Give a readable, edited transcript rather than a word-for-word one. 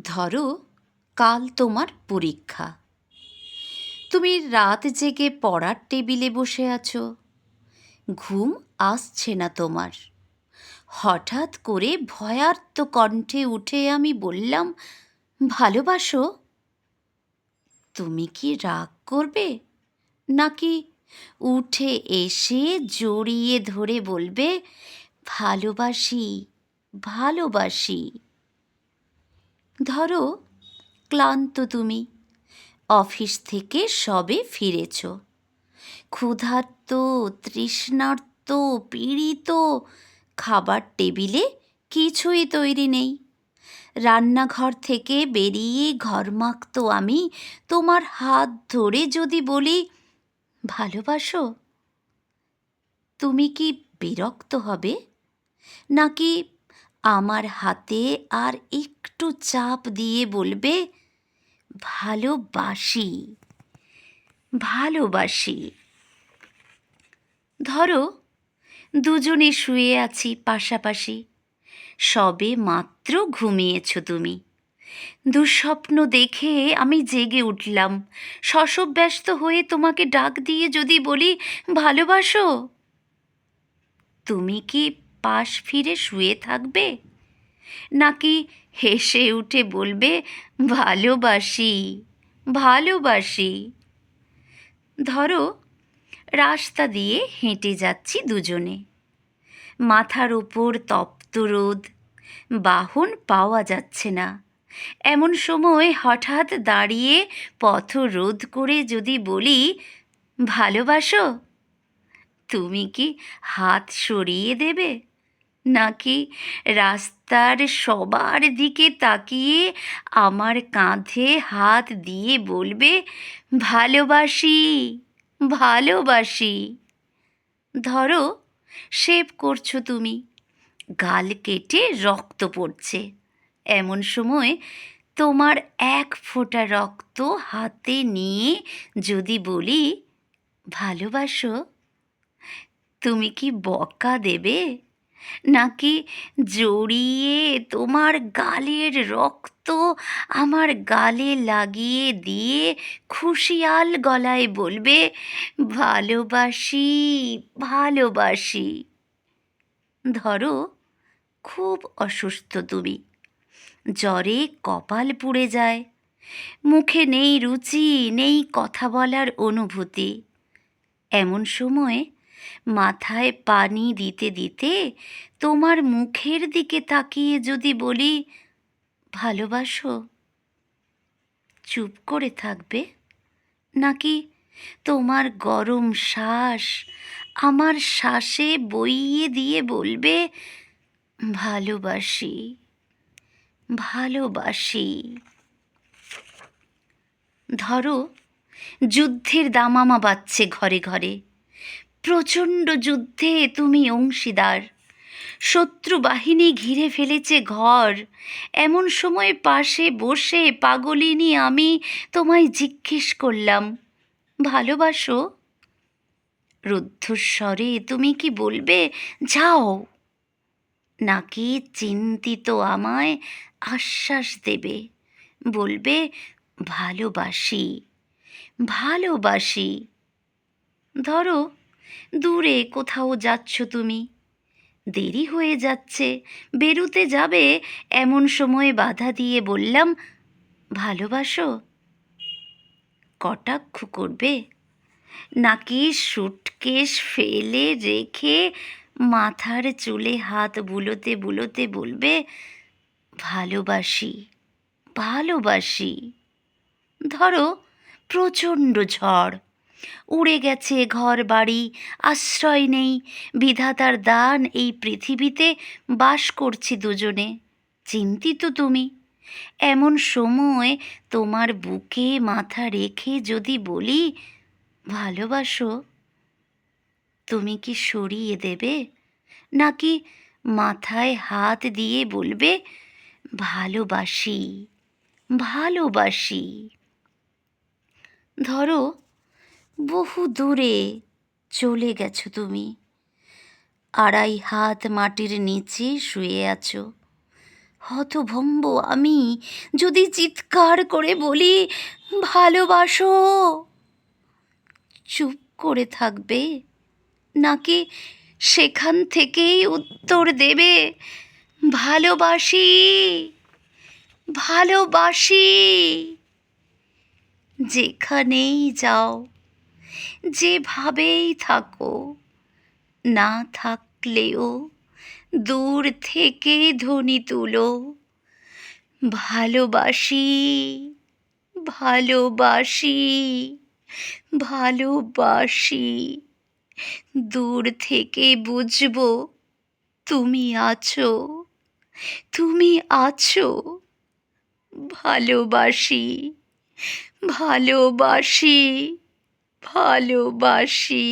ধরো কাল তোমার পরীক্ষা। তুমি রাত জেগে পড়ার টেবিলে বসে আছো, ঘুম আসছে না তোমার। হঠাৎ করে ভয়ার্ত কণ্ঠে উঠে আমি বললাম, ভালোবাসো? তুমি কি রাগ করবে, নাকি উঠে এসে জড়িয়ে ধরে বলবে, ভালোবাসি, ভালোবাসি? ধরো ক্লান্ত তুমি, অফিস থেকে সবে ফিরেছ, ক্ষুধার্ত, তৃষ্ণার্ত, পীড়িত। খাবার টেবিলে কিছুই তৈরি নেই। রান্নাঘর থেকে বেরিয়ে ঘর্মাক্ত আমি তোমার হাত ধরে যদি বলি, ভালোবাসো? তুমি কি বিরক্ত হবে, নাকি আমার হাতে আর একটু চাপ দিয়ে বলবে, ভালোবাসি, ভালোবাসি? ধরো দুজনে শুয়ে আছি পাশাপাশি, সবে মাত্র ঘুমিয়েছ তুমি। দুঃস্বপ্ন দেখে আমি জেগে উঠলাম, শশব্যস্ত হয়ে তোমাকে ডাক দিয়ে যদি বলি, ভালোবাসো? তুমি কি পাশ ফিরে শুয়ে থাকবে, নাকি হেসে উঠে বলবে, ভালোবাসি, ভালোবাসি? ধরো রাস্তা দিয়ে হেঁটে যাচ্ছি দুজনে, মাথার ওপর তপ্ত রোদ, বাহন পাওয়া যাচ্ছে না। এমন সময় হঠাৎ দাঁড়িয়ে পথ রোধ করে যদি বলি, ভালোবাসো? তুমি কি হাত সরিয়ে দেবে, নাকি রাস্তার সবার দিকে তাকিয়ে আমার কাঁধে হাত দিয়ে বলবে, ভালোবাসি, ভালোবাসি? ধরো শেভ করছো তুমি, গাল কেটে রক্ত পড়ছে। এমন সময় তোমার এক ফোঁটা রক্ত হাতে নিয়ে যদি বলি, ভালোবাসো? তুমি কি বকা দেবে, নাকি জড়িয়ে তোমার গালের রক্ত আমার গালে লাগিয়ে দিয়ে খুশিয়াল গলায় বলবে, ভালোবাসি, ভালোবাসি? ধরো খুব অসুস্থ তুমি, জ্বরে কপাল পুড়ে যায়, মুখে নেই রুচি, নেই কথা বলার অনুভূতি। এমন সময় মাথায় পানি দিতে দিতে তোমার মুখের দিকে তাকিয়ে যদি বলি, ভালোবাসো? চুপ করে থাকবে, নাকি তোমার গরম শ্বাস আমার শ্বাসে বইয়ে দিয়ে বলবে, ভালোবাসি, ভালোবাসি? ধরো যুদ্ধের দামামা বাজছে ঘরে ঘরে, প্রচণ্ড যুদ্ধে তুমি অংশীদার, শত্রু বাহিনী ঘিরে ফেলেছে ঘর। এমন সময় পাশে বসে পাগলিনী আমি তোমায় জিজ্ঞেস করলাম, ভালোবাসো? রুদ্ধস্বরে তুমি কি বলবে, যাও? নাকি চিন্তিত আমায় আশ্বাস দেবে, বলবে, ভালোবাসি, ভালোবাসি? ধরো দূরে কোথাও যাচ্ছ তুমি, দেরি হয়ে যাচ্ছে, বেরুতে যাবে। এমন সময় বাধা দিয়ে বললাম, ভালোবাসো? কটাক্ষ করবে, নাকি সুটকেস ফেলে রেখে মাথার চুলে হাত বুলোতে বুলোতে বলবে, ভালোবাসি, ভালোবাসি? ধরো প্রচণ্ড ঝড়, উড়ে গেছে ঘর বাড়ি, আশ্রয় নেই, বিধাতার দান এই পৃথিবীতে বাস করছি দুজনে। চিন্তিত তুমি, এমন সময় তোমার বুকে মাথা রেখে যদি বলি, ভালোবাসো? তুমি কি সরিয়ে দেবে, নাকি মাথায় হাত দিয়ে বলবে, ভালোবাসি, ভালোবাসি? ধরো বহু দূরে চলে গেছো তুমি, 2.5 হাত মাটির নিচে শুয়ে আছো, হতভম্ব আমি যদি চিৎকার করে বলি ভালোবাসো, চুপ করে থাকবে নাকি সেখান থেকেই উত্তর দেবে ভালোবাসি, ভালোবাসি? যেখানেই যাও, যেভাবেই থাকো, না থাকলেও দূর থেকে ধ্বনি তুলো ভালোবাসি, ভালোবাসি, ভালোবাসি। দূর থেকে বুঝবো তুমি আছো, তুমি আছো। ভালোবাসি, ভালোবাসি, ভালোবাসি।